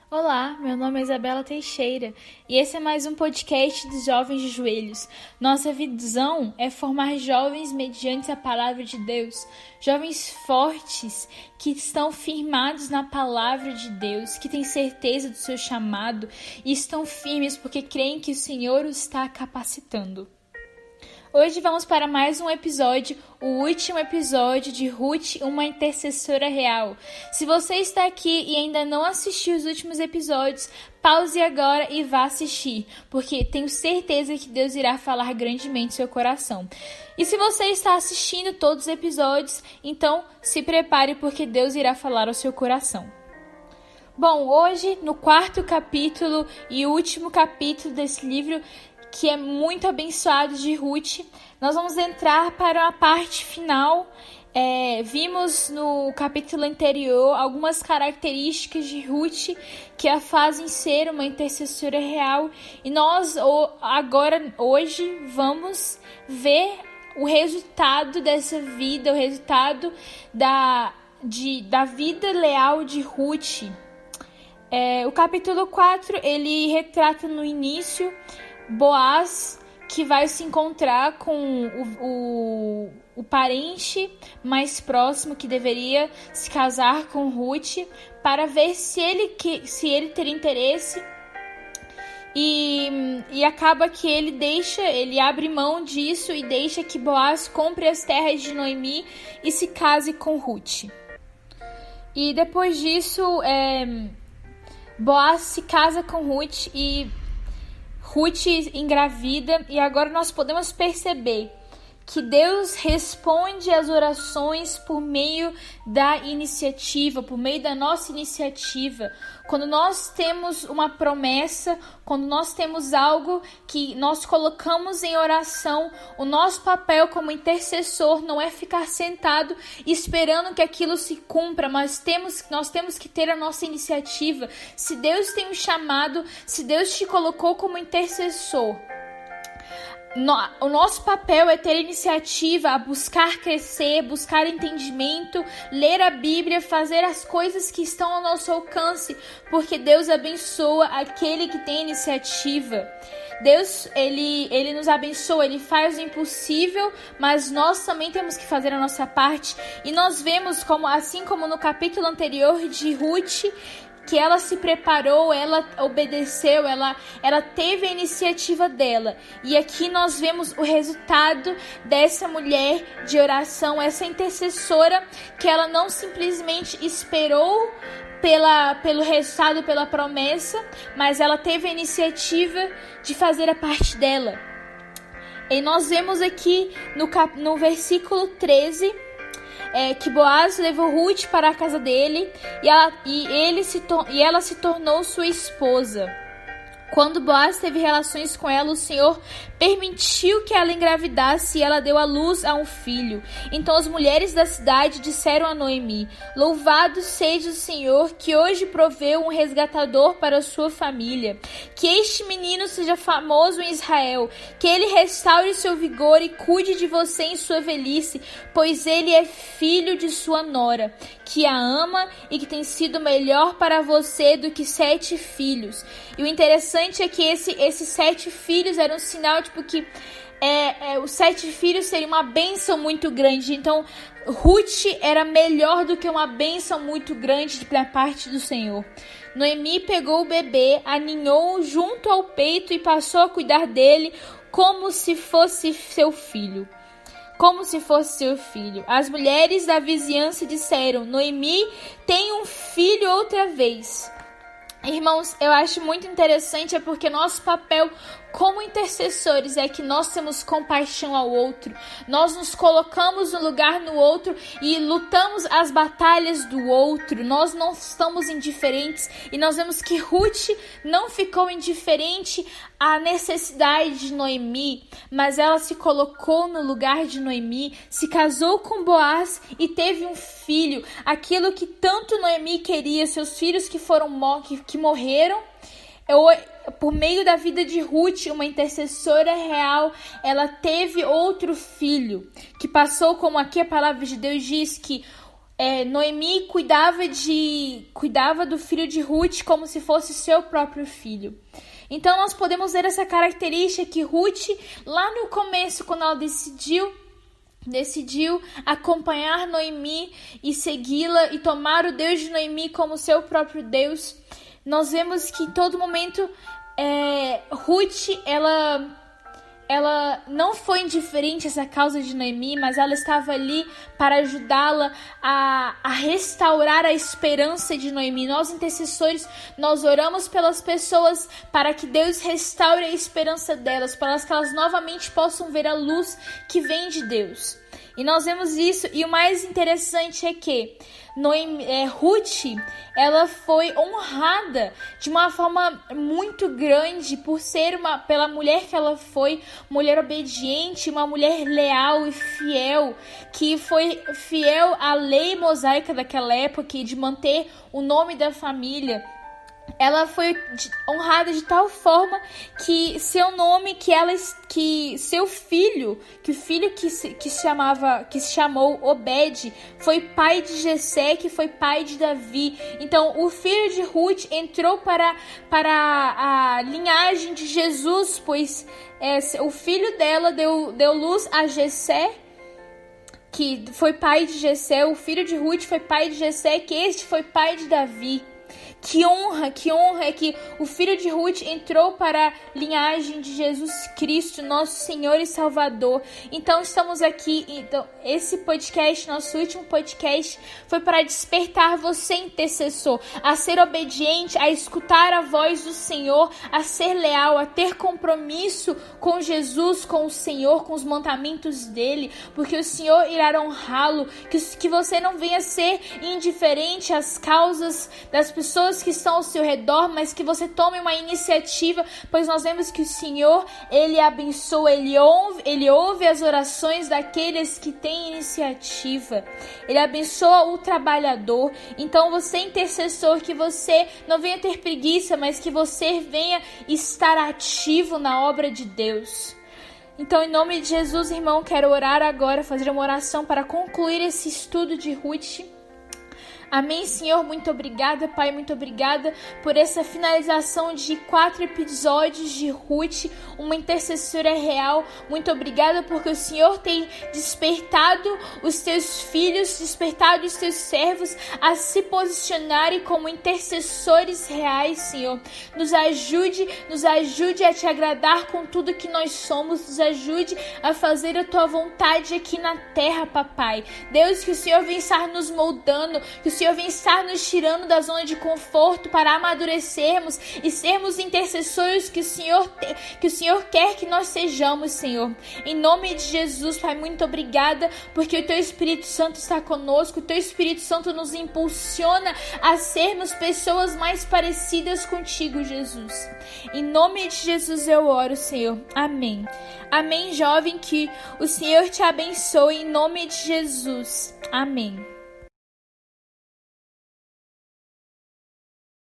Olá, meu nome é Isabela Teixeira e esse é mais um podcast dos Jovens de Joelhos. Nossa visão é formar jovens mediante a palavra de Deus, jovens fortes que estão firmados na palavra de Deus, que têm certeza do seu chamado e estão firmes porque creem que o Senhor os está capacitando. Hoje vamos para mais um episódio, o último episódio de Ruth, uma intercessora real. Se você está aqui e ainda não assistiu os últimos episódios, pause agora e vá assistir, porque tenho certeza que Deus irá falar grandemente no seu coração. E se você está assistindo todos os episódios, então se prepare porque Deus irá falar ao seu coração. Bom, hoje no quarto capítulo e último capítulo desse livro, que é muito abençoado de Ruth, nós vamos entrar para a parte final. Vimos no capítulo anterior algumas características de Ruth que a fazem ser uma intercessora real, e nós hoje vamos ver o resultado dessa vida, o resultado da vida leal de Ruth. O capítulo 4, ele retrata no início Boaz, que vai se encontrar com o parente mais próximo que deveria se casar com Ruth, para ver se ele teria interesse, e acaba que ele abre mão disso e deixa que Boaz compre as terras de Noemi e se case com Ruth. E depois disso, Boaz se casa com Ruth e Ruth engravida, e agora nós podemos perceber que Deus responde às orações por meio da iniciativa, por meio da nossa iniciativa. Quando nós temos uma promessa, quando nós temos algo que nós colocamos em oração, o nosso papel como intercessor não é ficar sentado esperando que aquilo se cumpra, mas nós temos que ter a nossa iniciativa. Se Deus tem um chamado, se Deus te colocou como intercessor, o nosso papel é ter iniciativa, a buscar crescer, buscar entendimento, ler a Bíblia, fazer as coisas que estão ao nosso alcance, porque Deus abençoa aquele que tem iniciativa. Deus, ele nos abençoa, ele faz o impossível, mas nós também temos que fazer a nossa parte. E nós vemos, assim como no capítulo anterior de Ruth, que ela se preparou, ela obedeceu, ela teve a iniciativa dela. E aqui nós vemos o resultado dessa mulher de oração, essa intercessora, que ela não simplesmente esperou pelo resultado, pela promessa, mas ela teve a iniciativa de fazer a parte dela. E nós vemos aqui no versículo 13, que Boaz levou Ruth para a casa dele e ela se tornou sua esposa. Quando Boaz teve relações com ela, o Senhor permitiu que ela engravidasse e ela deu à luz a um filho. Então as mulheres da cidade disseram a Noemi: "Louvado seja o Senhor, que hoje proveu um resgatador para a sua família. Que este menino seja famoso em Israel, que ele restaure seu vigor e cuide de você em sua velhice, pois ele é filho de sua nora, que a ama e que tem sido melhor para você do que 7 filhos. E o interessante é que esses 7 filhos eram um sinal que os 7 filhos seriam uma bênção muito grande. Então Ruth era melhor do que uma bênção muito grande da parte do Senhor. Noemi pegou o bebê, aninhou junto ao peito e passou a cuidar dele como se fosse seu filho. As mulheres da vizinhança disseram: "Noemi tem um filho outra vez." Irmãos, eu acho muito interessante, porque nosso papel como intercessores é que nós temos compaixão ao outro. Nós nos colocamos no lugar no outro e lutamos as batalhas do outro. Nós não estamos indiferentes, e nós vemos que Ruth não ficou indiferente à necessidade de Noemi, mas ela se colocou no lugar de Noemi, se casou com Boaz e teve um filho, aquilo que tanto Noemi queria. Seus filhos que morreram, por meio da vida de Ruth, uma intercessora real, ela teve outro filho, que passou, como aqui a palavra de Deus diz, que Noemi cuidava do filho de Ruth como se fosse seu próprio filho. Então nós podemos ver essa característica que Ruth, lá no começo, quando ela decidiu acompanhar Noemi e segui-la e tomar o Deus de Noemi como seu próprio Deus, nós vemos que em todo momento Ruth, ela não foi indiferente a essa causa de Noemi, mas ela estava ali para ajudá-la a restaurar a esperança de Noemi. Nós, intercessores, nós oramos pelas pessoas para que Deus restaure a esperança delas, para que elas novamente possam ver a luz que vem de Deus. E nós vemos isso, e o mais interessante é que Ruth, ela foi honrada de uma forma muito grande pela mulher que ela foi, mulher obediente, uma mulher leal e fiel, que foi fiel à lei mosaica daquela época e de manter o nome da família. Ela foi honrada de tal forma que seu nome, que seu filho, que o filho que se chamou Obed, foi pai de Jessé, que foi pai de Davi. Então, o filho de Ruth entrou para a linhagem de Jesus, pois o filho dela deu luz a Jessé, que foi pai de Jessé. O filho de Ruth foi pai de Jessé, que este foi pai de Davi. Que honra é que o filho de Ruth entrou para a linhagem de Jesus Cristo, nosso Senhor e Salvador. Então estamos aqui, esse podcast, nosso último podcast, foi para despertar você, intercessor, a ser obediente, a escutar a voz do Senhor, a ser leal, a ter compromisso com Jesus, com o Senhor, com os mandamentos dele, porque o Senhor irá honrá-lo, que você não venha ser indiferente às causas das pessoas que estão ao seu redor, mas que você tome uma iniciativa, pois nós vemos que o Senhor, ele abençoa, ele ouve as orações daqueles que têm iniciativa, ele abençoa o trabalhador. Então você, intercessor, que você não venha ter preguiça, mas que você venha estar ativo na obra de Deus. Então, em nome de Jesus, irmão, quero orar agora, fazer uma oração para concluir esse estudo de Ruth. Amém, Senhor, muito obrigada, Pai, muito obrigada por essa finalização de 4 episódios de Ruth, uma intercessora real. Muito obrigada porque o Senhor tem despertado os teus filhos, despertado os teus servos a se posicionarem como intercessores reais, Senhor. Nos ajude a te agradar com tudo que nós somos, nos ajude a fazer a tua vontade aqui na terra, Papai. Deus, que o Senhor venha estar nos moldando, que o Senhor venha estar nos tirando da zona de conforto para amadurecermos e sermos intercessores que o Senhor quer que nós sejamos, Senhor. Em nome de Jesus, Pai, muito obrigada, porque o Teu Espírito Santo está conosco, o Teu Espírito Santo nos impulsiona a sermos pessoas mais parecidas contigo, Jesus. Em nome de Jesus eu oro, Senhor. Amém. Amém, jovem, que o Senhor te abençoe em nome de Jesus. Amém.